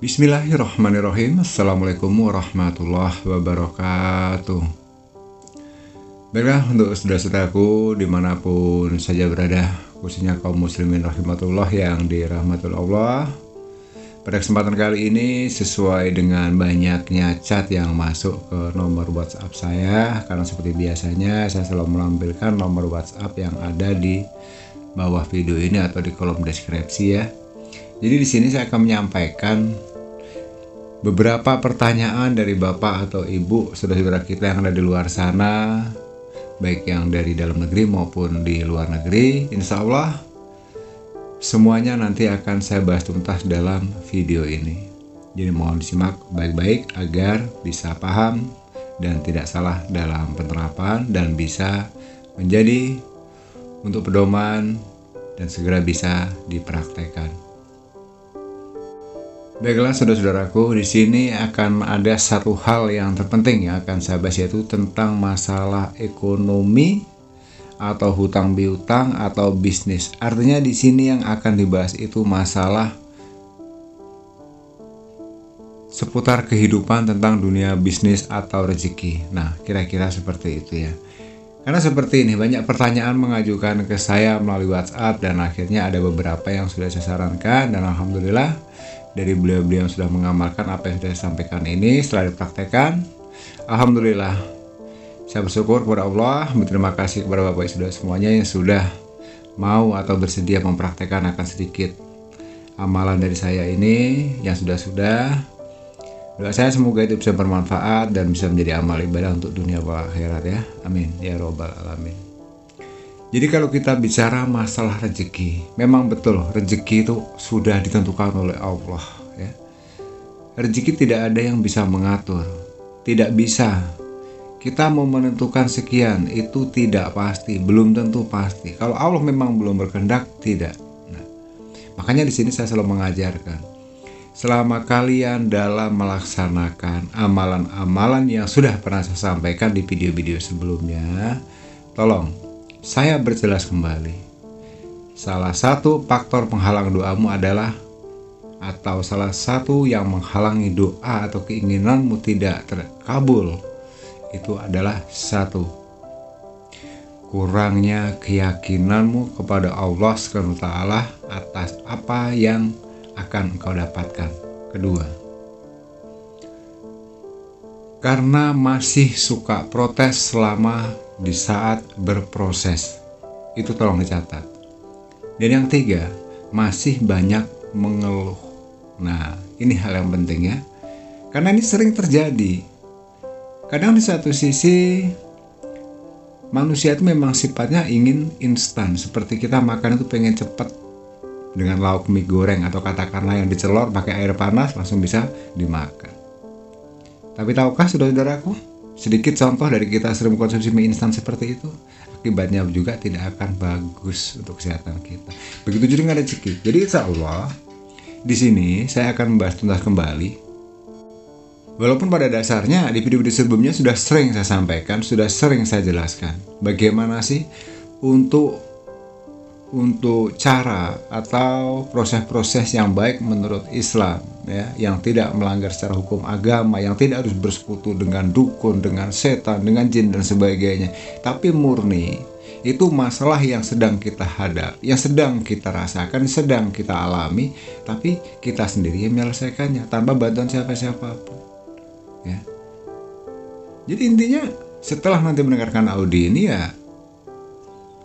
Bismillahirrahmanirrahim. Assalamualaikum warahmatullahi wabarakatuh. Baiklah, untuk saudara-saudaraku dimanapun saja berada, khususnya kaum muslimin rahimatullah yang dirahmati Allah, pada kesempatan kali ini sesuai dengan banyaknya chat yang masuk ke nomor WhatsApp saya, karena seperti biasanya saya selalu menampilkan nomor WhatsApp yang ada di bawah video ini atau di kolom deskripsi ya. Jadi di sini saya akan menyampaikan beberapa pertanyaan dari Bapak atau Ibu saudara-saudara kita yang ada di luar sana, baik yang dari dalam negeri maupun di luar negeri. Insya Allah semuanya nanti akan saya bahas tuntas dalam video ini. Jadi mohon disimak baik-baik agar bisa paham dan tidak salah dalam penerapan dan bisa menjadi untuk pedoman dan segera bisa dipraktekkan. Baiklah saudara-saudaraku, di sini akan ada satu hal yang terpenting yang akan saya bahas, yaitu tentang masalah ekonomi atau hutang piutang atau bisnis. Artinya di sini yang akan dibahas itu masalah seputar kehidupan tentang dunia bisnis atau rezeki. Nah, kira-kira seperti itu ya. Karena seperti ini, banyak pertanyaan mengajukan ke saya melalui WhatsApp dan akhirnya ada beberapa yang sudah saya sarankan dan alhamdulillah dari beliau-beliau yang sudah mengamalkan apa yang sudah saya sampaikan ini setelah dipraktekkan, alhamdulillah saya bersyukur kepada Allah, berterima kasih kepada Bapak Ibu Saudara semuanya yang sudah mau atau bersedia mempraktekkan akan sedikit amalan dari saya ini yang sudah-sudah. Doa saya semoga itu bisa bermanfaat dan bisa menjadi amal ibadah untuk dunia dan akhirat ya. Amin ya robbal alamin. Jadi kalau kita bicara masalah rezeki, memang betul rezeki itu sudah ditentukan oleh Allah ya. Rezeki tidak ada yang bisa mengatur, tidak bisa. Kita mau menentukan sekian itu tidak pasti, belum tentu pasti. Kalau Allah memang belum berkehendak, tidak. Nah, makanya di sini saya selalu mengajarkan, selama kalian dalam melaksanakan amalan-amalan yang sudah pernah saya sampaikan di video-video sebelumnya, tolong saya berjelas kembali. Salah satu faktor penghalang doamu adalah, atau salah satu yang menghalangi doa atau keinginanmu tidak terkabul, itu adalah satu, kurangnya keyakinanmu kepada Allah SWT atas apa yang akan engkau dapatkan. Kedua, karena masih suka protes selama di saat berproses. Itu tolong dicatat. Dan yang tiga, masih banyak mengeluh. Nah, ini hal yang penting ya. Karena ini sering terjadi. Kadang di satu sisi manusia itu memang sifatnya ingin instan. Seperti kita makan itu pengen cepat dengan lauk mie goreng atau katakanlah yang dicelor pakai air panas langsung bisa dimakan. Tapi tahukah saudara-saudaraku, sedikit contoh dari kita sering mengkonsumsi mie instan seperti itu, akibatnya juga tidak akan bagus untuk kesehatan kita. Begitu juga dengan rezeki. Jadi insya Allah di sini saya akan membahas tuntas kembali. Walaupun pada dasarnya di video-video sebelumnya sudah sering saya sampaikan, sudah sering saya jelaskan bagaimana sih untuk cara atau proses-proses yang baik menurut Islam ya, yang tidak melanggar secara hukum agama, yang tidak harus bersekutu dengan dukun, dengan setan, dengan jin dan sebagainya, tapi murni itu masalah yang sedang kita hadapi, yang sedang kita rasakan, sedang kita alami, tapi kita sendiri yang menyelesaikannya tanpa bantuan siapa-siapa pun ya. Jadi intinya setelah nanti mendengarkan audio ini ya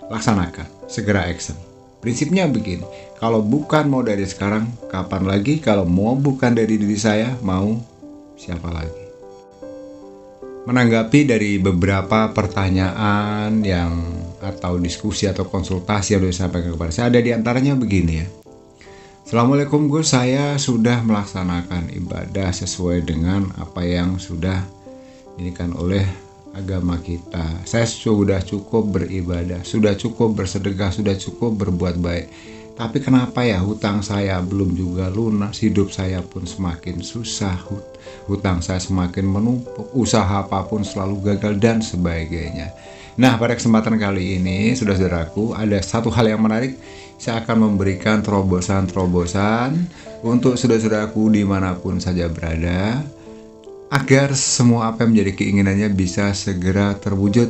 laksanakan, segera action. Prinsipnya begini, kalau bukan mau dari sekarang, kapan lagi? Kalau mau bukan dari diri saya, mau siapa lagi? Menanggapi dari beberapa pertanyaan yang atau diskusi atau konsultasi yang disampaikan kepada saya, ada diantaranya begini ya. Assalamualaikum Gus, saya sudah melaksanakan ibadah sesuai dengan apa yang sudah diberikan oleh agama kita. Saya sudah cukup beribadah, sudah cukup bersedekah, sudah cukup berbuat baik. Tapi kenapa ya hutang saya belum juga lunas, hidup saya pun semakin susah, hutang saya semakin menumpuk, usaha apapun selalu gagal dan sebagainya. Nah, pada kesempatan kali ini, saudara-saudaraku, ada satu hal yang menarik. Saya akan memberikan terobosan-terobosan untuk saudara-saudaraku dimanapun saja berada, agar semua apa yang menjadi keinginannya bisa segera terwujud.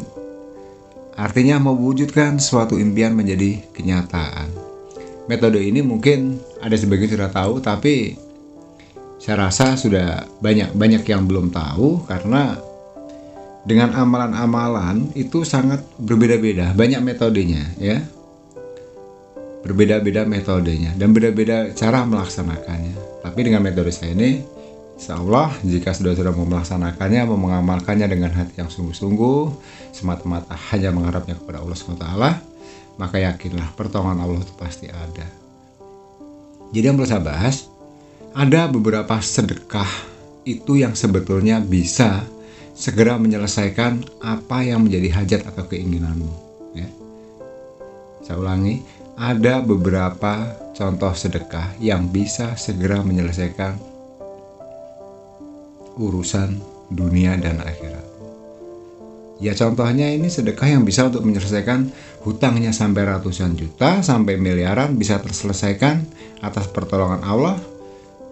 Artinya mewujudkan suatu impian menjadi kenyataan. Metode ini mungkin ada sebagian sudah tahu, tapi saya rasa sudah banyak yang belum tahu, karena dengan amalan-amalan itu sangat berbeda-beda, banyak metodenya ya. Berbeda-beda metodenya dan beda-beda cara melaksanakannya. Tapi dengan metode saya ini, insya Allah jika sudah mau melaksanakannya, mau mengamalkannya dengan hati yang sungguh-sungguh, semata-mata hanya mengharapnya kepada Allah SWT, maka yakinlah pertolongan Allah itu pasti ada. Jadi yang perlu saya bahas, ada beberapa sedekah itu yang sebetulnya bisa segera menyelesaikan apa yang menjadi hajat atau keinginanmu ya. Saya ulangi, ada beberapa contoh sedekah yang bisa segera menyelesaikan urusan dunia dan akhirat. Ya, contohnya ini sedekah yang bisa untuk menyelesaikan hutangnya sampai ratusan juta, sampai miliaran, bisa terselesaikan atas pertolongan Allah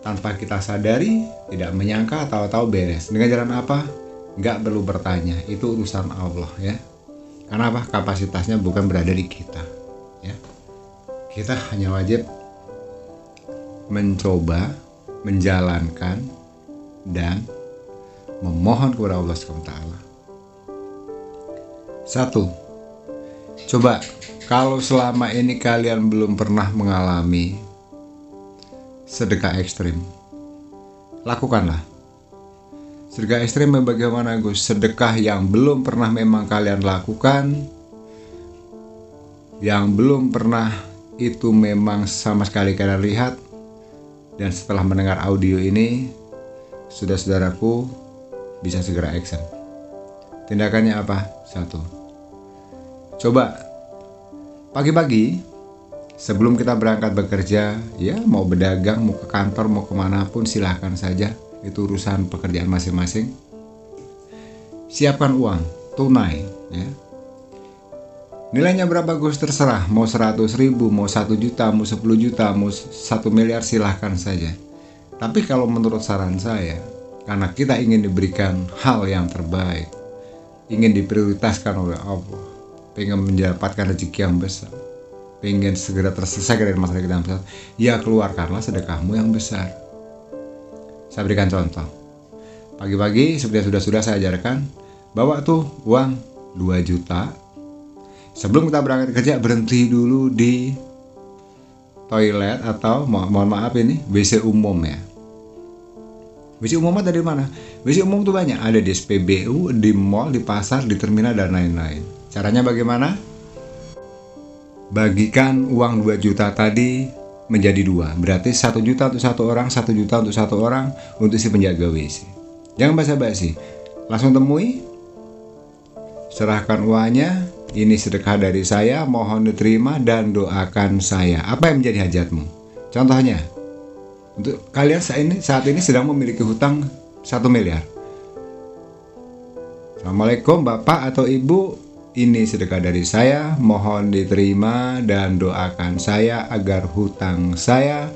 tanpa kita sadari, tidak menyangka, tahu-tahu beres. Dengan jalan apa? Nggak perlu bertanya, itu urusan Allah ya. Karena apa? Kapasitasnya bukan berada di kita ya. Kita hanya wajib mencoba, menjalankan, dan memohon kepada Allah SWT. Satu, coba kalau selama ini kalian belum pernah mengalami sedekah ekstrim, lakukanlah. Sedekah ekstrim bagaimana Gus? Sedekah yang belum pernah memang kalian lakukan, yang belum pernah itu memang sama sekali kalian lihat, dan setelah mendengar audio ini, saudaraku bisa segera action. Tindakannya apa? Satu, coba pagi-pagi sebelum kita berangkat bekerja, ya mau berdagang, mau ke kantor, mau kemanapun silahkan saja. Itu urusan pekerjaan masing-masing. Siapkan uang tunai ya. Nilainya berapa Gus? Terserah, mau 100.000, mau 1 juta, mau 10 juta, mau 1 miliar, silahkan saja. Tapi kalau menurut saran saya, karena kita ingin diberikan hal yang terbaik, ingin diprioritaskan oleh Allah, pengen mendapatkan rezeki yang besar, pengen segera terselesaikan dari masalah kita yang besar, ya keluarkanlah sedekahmu yang besar. Saya berikan contoh. Pagi-pagi seperti sudah saya ajarkan, bawa tuh uang 2 juta. Sebelum kita berangkat kerja, berhenti dulu di toilet atau mohon maaf ini WC umum ya. WC umum ada di mana? WC umum tuh banyak, ada di SPBU, di mall, di pasar, di terminal, dan lain-lain. Caranya bagaimana? Bagikan uang 2 juta tadi menjadi 2, berarti 1 juta untuk satu orang, 1 juta untuk satu orang untuk si penjaga WC. Jangan basa-basi, langsung temui, serahkan uangnya, ini sedekah dari saya, mohon diterima dan doakan saya. Apa yang menjadi hajatmu? Contohnya, untuk kalian saat ini sedang memiliki hutang 1 miliar. Assalamualaikum Bapak atau Ibu, ini sedekah dari saya, mohon diterima dan doakan saya agar hutang saya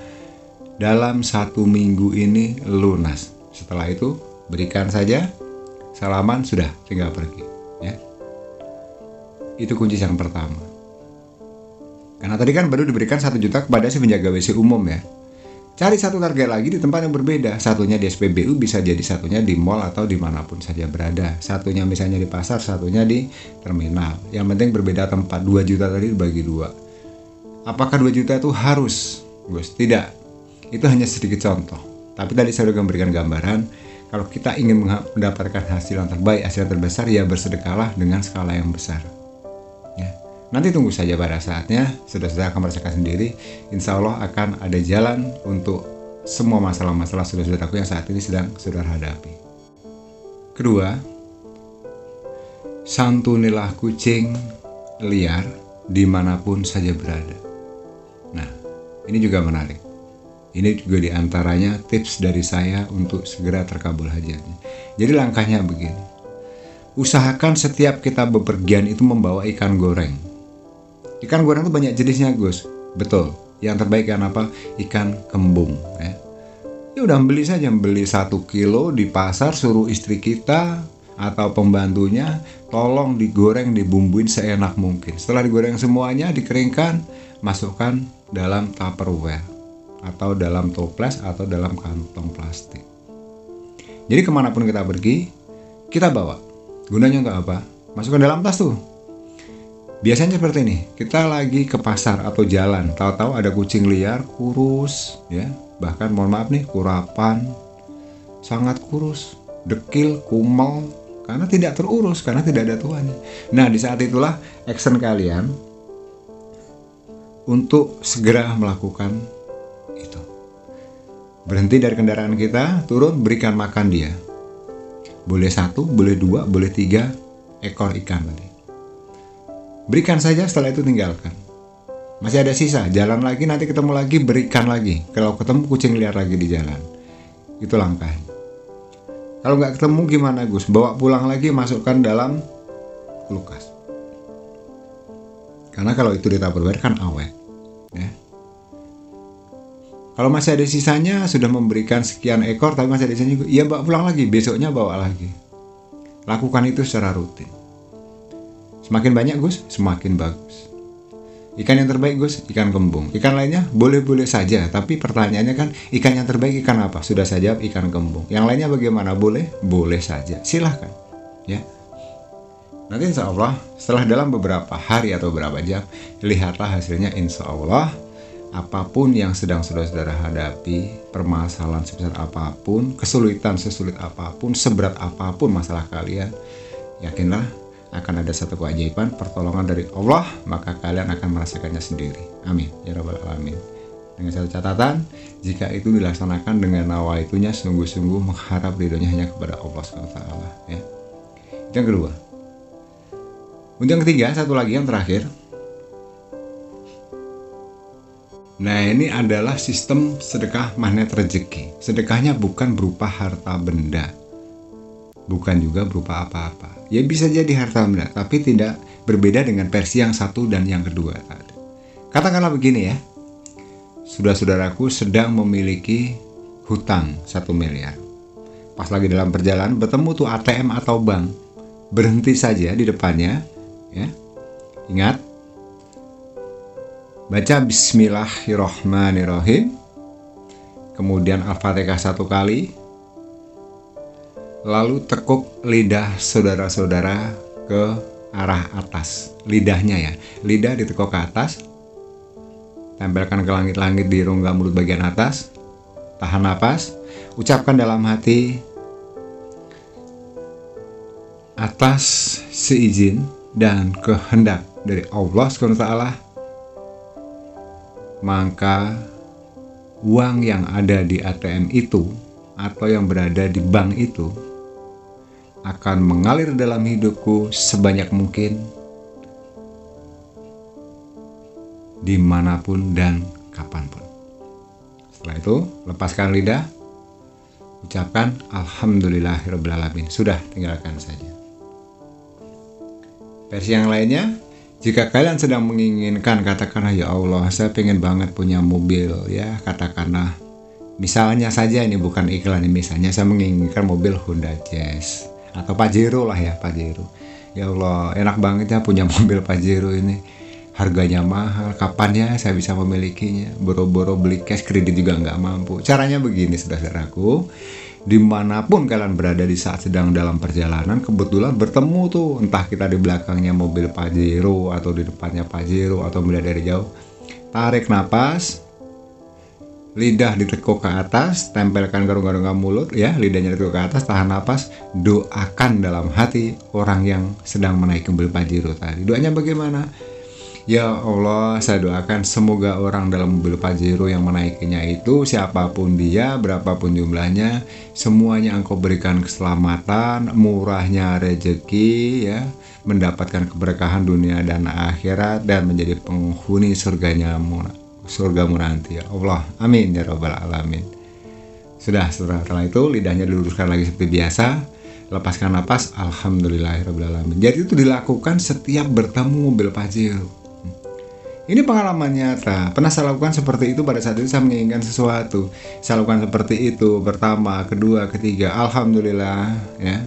dalam 1 minggu ini lunas. Setelah itu berikan saja, salaman, sudah, tinggal pergi ya. Itu kunci yang pertama. Karena tadi kan baru diberikan 1 juta kepada si penjaga WC umum ya. Cari satu target lagi di tempat yang berbeda. Satunya di SPBU, bisa jadi satunya di mall atau dimanapun saja berada. Satunya misalnya di pasar, satunya di terminal. Yang penting berbeda tempat. 2 juta tadi dibagi 2. Apakah 2 juta itu harus Gus? Tidak. Itu hanya sedikit contoh. Tapi tadi saya sudah memberikan gambaran. Kalau kita ingin mendapatkan hasil yang terbaik, hasil yang terbesar, ya bersedekahlah dengan skala yang besar ya. Nanti tunggu saja pada saatnya, saudara-saudara akan merasakan sendiri. Insya Allah akan ada jalan untuk semua masalah-masalah saudara-saudaraku yang saat ini sedang saudara hadapi. Kedua, santunilah kucing liar dimanapun saja berada. Nah, ini juga menarik. Ini juga diantaranya tips dari saya untuk segera terkabul hajatnya. Jadi langkahnya begini. usahakan setiap kita bepergian itu membawa ikan goreng. Ikan goreng itu banyak jenisnya, Gus. Betul. Yang terbaik kan apa? Ikan kembung. Ya udah beli saja, beli 1 kilo di pasar, suruh istri kita atau pembantunya tolong digoreng, dibumbuin seenak mungkin. Setelah digoreng semuanya, dikeringkan, masukkan dalam Tupperware atau dalam toples atau dalam kantong plastik. Jadi kemanapun kita pergi, kita bawa. Gunanya untuk apa? Masukkan dalam tas tuh. Biasanya seperti ini, kita lagi ke pasar atau jalan, tahu-tahu ada kucing liar, kurus, ya, bahkan mohon maaf nih, kurapan, sangat kurus, dekil, kumal, karena tidak terurus, karena tidak ada tuannya. Nah, di saat itulah action kalian untuk segera melakukan itu. Berhenti dari kendaraan kita, turun, berikan makan dia. Boleh 1, boleh 2, boleh 3 ekor ikan tadi. Berikan saja, setelah itu tinggalkan. Masih ada sisa, jalan lagi, nanti ketemu lagi, berikan lagi. Kalau ketemu kucing liar lagi di jalan. Itu langkahnya. Kalau nggak ketemu gimana, Gus? Bawa pulang lagi, masukkan dalam kulkas. Karena kalau itu di Tupperware kan awet, ya. Kalau masih ada sisanya, sudah memberikan sekian ekor, tapi masih ada sisanya, ya bawa pulang lagi, besoknya bawa lagi. Lakukan itu secara rutin. Semakin banyak, Gus, semakin bagus. Ikan yang terbaik, Gus, ikan kembung. Ikan lainnya boleh-boleh saja, tapi pertanyaannya kan, ikan yang terbaik ikan apa? Sudah saya jawab, ikan kembung. Yang lainnya bagaimana? Boleh? Boleh saja. Silahkan, ya. Nanti insya Allah, setelah dalam beberapa hari atau beberapa jam, lihatlah hasilnya. Insya Allah, apapun yang sedang saudara hadapi, permasalahan sebesar apapun, kesulitan sesulit apapun, seberat apapun masalah kalian, yakinlah akan ada satu keajaiban, pertolongan dari Allah, maka kalian akan merasakannya sendiri. Amin ya rabbal alamin. Dengan satu catatan, jika itu dilaksanakan dengan nawaitunya sungguh-sungguh mengharap ridhonya hanya kepada Allah SWT, ya. Itu yang kedua. Untuk yang ketiga, satu lagi yang terakhir. Nah, ini adalah sistem sedekah magnet rezeki. Sedekahnya bukan berupa harta benda, bukan juga berupa apa-apa. Ya bisa jadi harta benda, tapi tidak berbeda dengan versi yang satu dan yang kedua tadi. Katakanlah begini ya, saudaraku sedang memiliki hutang 1 miliar. Pas lagi dalam perjalanan bertemu tuh ATM atau bank, berhenti saja di depannya, ya. Ingat, baca Bismillahirrahmanirrahim, kemudian Al-Fatihah 1 kali, lalu tekuk lidah saudara-saudara ke arah atas. Lidahnya ya, lidah ditekuk ke atas, tempelkan ke langit-langit di rongga mulut bagian atas, tahan napas, ucapkan dalam hati, atas seizin dan kehendak dari Allah SWT, maka uang yang ada di ATM itu atau yang berada di bank itu akan mengalir dalam hidupku sebanyak mungkin, dimanapun dan kapanpun. Setelah itu, lepaskan lidah, ucapkan Alhamdulillahirrabbilalamin. Sudah, tinggalkan saja. Versi yang lainnya, jika kalian sedang menginginkan, katakanlah, ya Allah, saya pengen banget punya mobil, ya, katakanlah, misalnya saja, ini bukan iklan, misalnya saya menginginkan mobil Honda Jazz atau Pajero lah ya, Pajero. Ya Allah, enak banget ya punya mobil Pajero ini. Harganya mahal, kapan ya saya bisa memilikinya? Boro-boro beli cash, kredit juga nggak mampu. Caranya begini, saudaraku, dimanapun kalian berada di saat sedang dalam perjalanan, kebetulan bertemu tuh, entah kita di belakangnya mobil Pajero atau di depannya Pajero atau melihat dari jauh, tarik napas, lidah ditekuk ke atas, tempelkan ke rongga-rongga mulut, ya, lidahnya ditekuk ke atas, tahan napas, doakan dalam hati orang yang sedang menaiki mobil Pajero tadi. Doanya bagaimana? Ya Allah, saya doakan semoga orang dalam mobil Pajero yang menaikinya itu, siapapun dia, berapapun jumlahnya, semuanya Engkau berikan keselamatan, murahnya rezeki, ya, mendapatkan keberkahan dunia dan akhirat, dan menjadi penghuni surgamu nanti, ya Allah. Amin ya rabbal alamin. Sudah, setelah itu lidahnya diluruskan lagi seperti biasa, lepaskan napas, alhamdulillahirobbilalamin. Jadi itu dilakukan setiap bertemu mobil Pajero. Ini pengalaman nyata. Pernah saya lakukan seperti itu pada saat itu saya menginginkan sesuatu. Saya lakukan seperti itu pertama, kedua, ketiga. Alhamdulillah ya.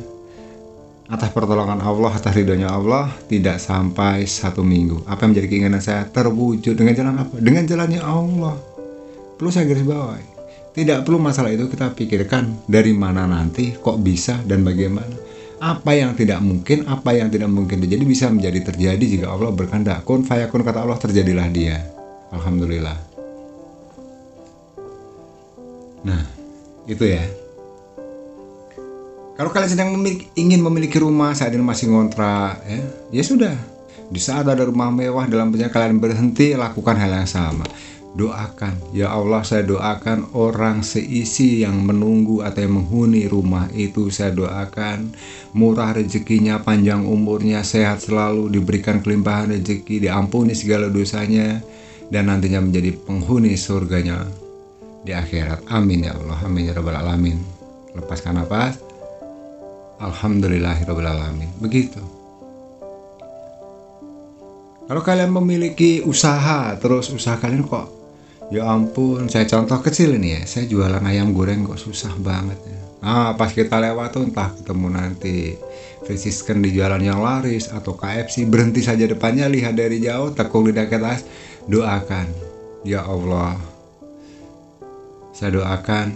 Atas pertolongan Allah, atas ridhonya Allah, tidak sampai 1 minggu. Apa yang menjadi keinginan saya terwujud dengan jalan apa? Dengan jalannya Allah. Perlu saya garis bawahi. Tidak perlu masalah itu kita pikirkan dari mana nanti, kok bisa dan bagaimana. Apa yang tidak mungkin terjadi bisa menjadi terjadi jika Allah berkehendak. Kun fayakun, kata Allah, terjadilah dia. Alhamdulillah. Nah, itu ya. Kalau kalian sedang ingin memiliki rumah, saat ini masih ngontrak, ya sudah. Di saat ada rumah mewah dalam perjalanan kalian berhenti, lakukan hal yang sama. Doakan, ya Allah, saya doakan orang seisi yang menunggu atau yang menghuni rumah itu, saya doakan murah rezekinya, panjang umurnya, sehat selalu, diberikan kelimpahan rezeki, diampuni segala dosanya, dan nantinya menjadi penghuni surganya di akhirat. Amin ya Allah, amin ya rabbal alamin. Lepaskan napas, alhamdulillahirabbil alamin. Begitu. Kalau kalian memiliki usaha, terus usaha kalian kok, ya ampun, saya contoh kecil ini ya, saya jualan ayam goreng kok susah banget ya. Nah, pas kita lewat tuh entah ketemu nanti Franciscan di jalan yang laris atau KFC, berhenti saja depannya, lihat dari jauh, tekuk lidah ke atas, doakan, ya Allah, saya doakan,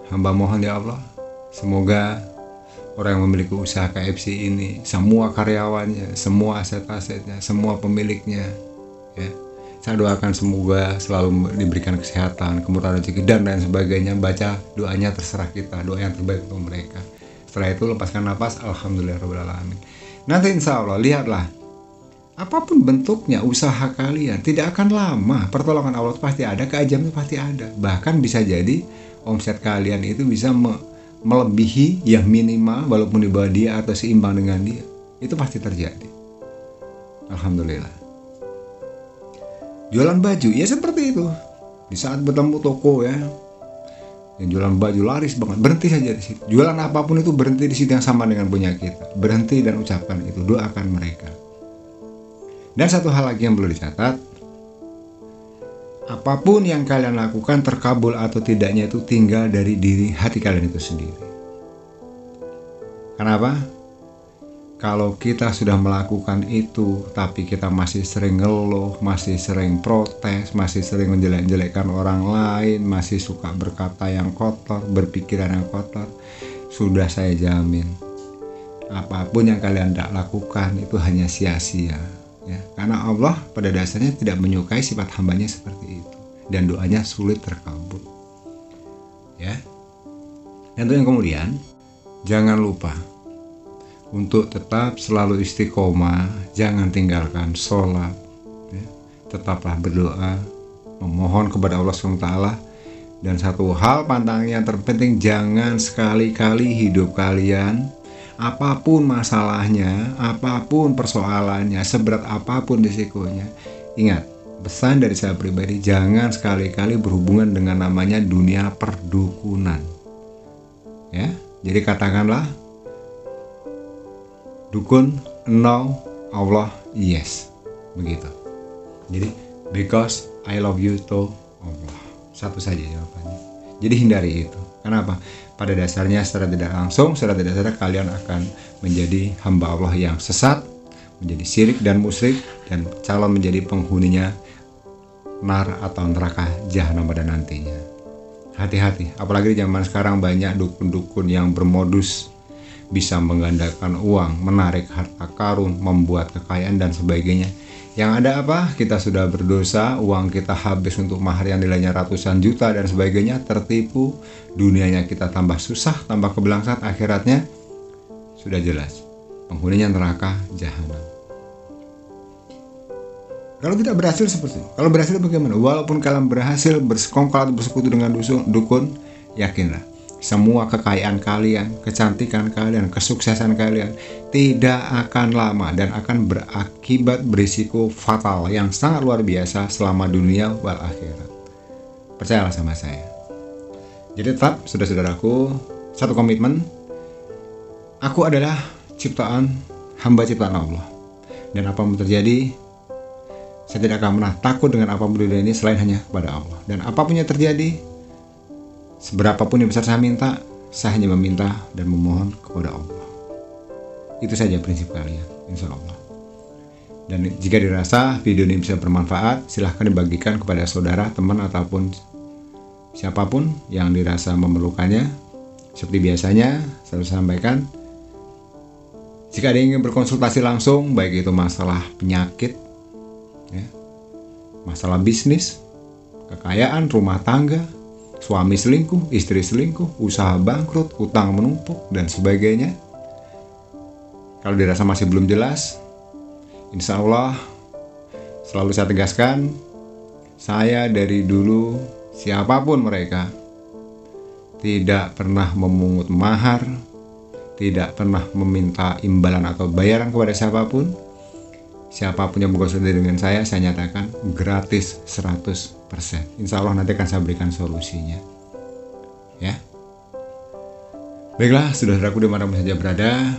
hamba mohon ya Allah, semoga orang yang memiliki usaha KFC ini, semua karyawannya, semua aset-asetnya, semua pemiliknya, ya, saya doakan semoga selalu diberikan kesehatan, kemurahan rezeki, dan lain sebagainya. Baca doanya, terserah kita, doa yang terbaik untuk mereka. Setelah itu lepaskan napas, alhamdulillahirobbilalamin. Nanti insya Allah, lihatlah, apapun bentuknya usaha kalian, tidak akan lama. Pertolongan Allah pasti ada, keajaiban pasti ada. Bahkan bisa jadi omset kalian itu bisa melebihi yang minimal, walaupun di bawah dia atau seimbang dengan dia. Itu pasti terjadi. Alhamdulillah. Jualan baju ya seperti itu. Di saat bertemu toko ya, yang jualan baju laris banget, berhenti saja di situ. Jualan apapun itu berhenti di situ yang sama dengan punya kita. Berhenti dan ucapkan itu, doakan mereka. Dan satu hal lagi yang perlu dicatat, apapun yang kalian lakukan, terkabul atau tidaknya itu tinggal dari diri hati kalian itu sendiri. Kenapa? Kalau kita sudah melakukan itu, tapi kita masih sering ngeluh, masih sering protes, masih sering menjelek-jelekkan orang lain, masih suka berkata yang kotor, berpikiran yang kotor, sudah saya jamin, apapun yang kalian tidak lakukan itu hanya sia-sia. Ya, karena Allah pada dasarnya tidak menyukai sifat hambanya seperti itu, dan doanya sulit terkabul. Ya, dan itu yang kemudian, jangan lupa untuk tetap selalu istiqomah, jangan tinggalkan sholat, ya. Tetaplah berdoa, memohon kepada Allah SWT. Dan satu hal pantang yang terpenting, jangan sekali-kali hidup kalian, apapun masalahnya, apapun persoalannya, seberat apapun risikonya, ingat, pesan dari saya pribadi, jangan sekali-kali berhubungan dengan namanya dunia perdukunan. Ya, jadi katakanlah, dukun no, Allah yes, begitu. Jadi because I love you to Allah, satu saja jawabannya. Jadi hindari itu. Kenapa? Pada dasarnya secara tidak langsung, secara tidak sadar kalian akan menjadi hamba Allah yang sesat, menjadi syirik dan musyrik, dan calon menjadi penghuninya nar atau neraka jahanam pada nantinya. Hati-hati, apalagi di zaman sekarang banyak dukun-dukun yang bermodus bisa menggandakan uang, menarik harta karun, membuat kekayaan dan sebagainya. Yang ada apa? Kita sudah berdosa, uang kita habis untuk mahar yang nilainya ratusan juta dan sebagainya, tertipu, dunianya kita tambah susah, tambah kebelangsat, akhiratnya sudah jelas, penghuninya neraka jahanam. Kalau tidak berhasil seperti itu. Kalau berhasil bagaimana? Walaupun kalian berhasil bersekongkol atau bersekutu dengan dukun, yakinlah, semua kekayaan kalian, kecantikan kalian, kesuksesan kalian tidak akan lama dan akan berakibat berisiko fatal yang sangat luar biasa selama dunia wal akhirat. Percayalah sama saya. Jadi tetap, saudara-saudaraku, satu komitmen, Aku adalah hamba ciptaan Allah. Dan apapun terjadi, saya tidak akan pernah takut dengan apapun di dunia ini selain hanya kepada Allah. Dan apapun yang terjadi, seberapapun yang besar saya minta, saya hanya meminta dan memohon kepada Allah. Itu saja prinsip kalian, insya Allah. Dan jika dirasa video ini bisa bermanfaat, silahkan dibagikan kepada saudara, teman, ataupun siapapun yang dirasa memerlukannya. Seperti biasanya, saya sampaikan, jika ada yang ingin berkonsultasi langsung, baik itu masalah penyakit, masalah bisnis, kekayaan, rumah tangga, suami selingkuh, istri selingkuh, usaha bangkrut, utang menumpuk, dan sebagainya. Kalau dirasa masih belum jelas, insya Allah selalu saya tegaskan, saya dari dulu siapapun mereka tidak pernah memungut mahar, tidak pernah meminta imbalan atau bayaran kepada siapapun. Siapapun yang berkonsultasi dengan saya nyatakan gratis 100%. Insya Allah nanti akan saya berikan solusinya. Ya. Baiklah, saudaraku dimanapun saja berada,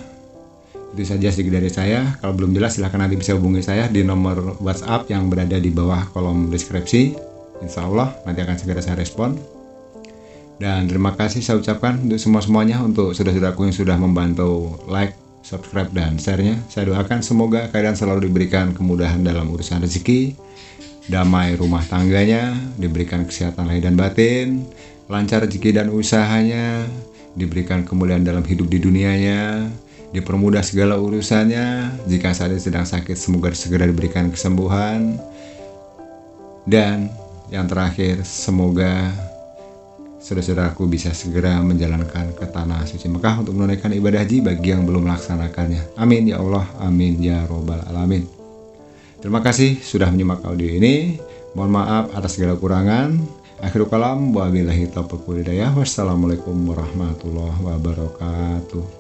itu saja sedikit dari saya. Kalau belum jelas silahkan nanti bisa hubungi saya di nomor WhatsApp yang berada di bawah kolom deskripsi. Insya Allah nanti akan segera saya respon. Dan terima kasih saya ucapkan untuk semuanya, untuk saudara-saudaraku yang sudah membantu like, subscribe, dan share-nya. Saya doakan semoga kalian selalu diberikan kemudahan dalam urusan rezeki, damai rumah tangganya, diberikan kesehatan lahir dan batin, lancar rezeki dan usahanya, diberikan kemuliaan dalam hidup di dunianya, dipermudah segala urusannya. Jika saat ini sedang sakit, semoga segera diberikan kesembuhan. Dan yang terakhir, semoga saudara-saudaraku bisa segera menjalankan ke tanah suci Mekah untuk menunaikan ibadah haji bagi yang belum melaksanakannya. Amin ya Allah, amin ya robbal alamin. Terima kasih sudah menyimak audio ini. Mohon maaf atas segala kurangan. Akhirul kalam, wabillahi taufiq wal hidayah. Wassalamualaikum warahmatullahi wabarakatuh.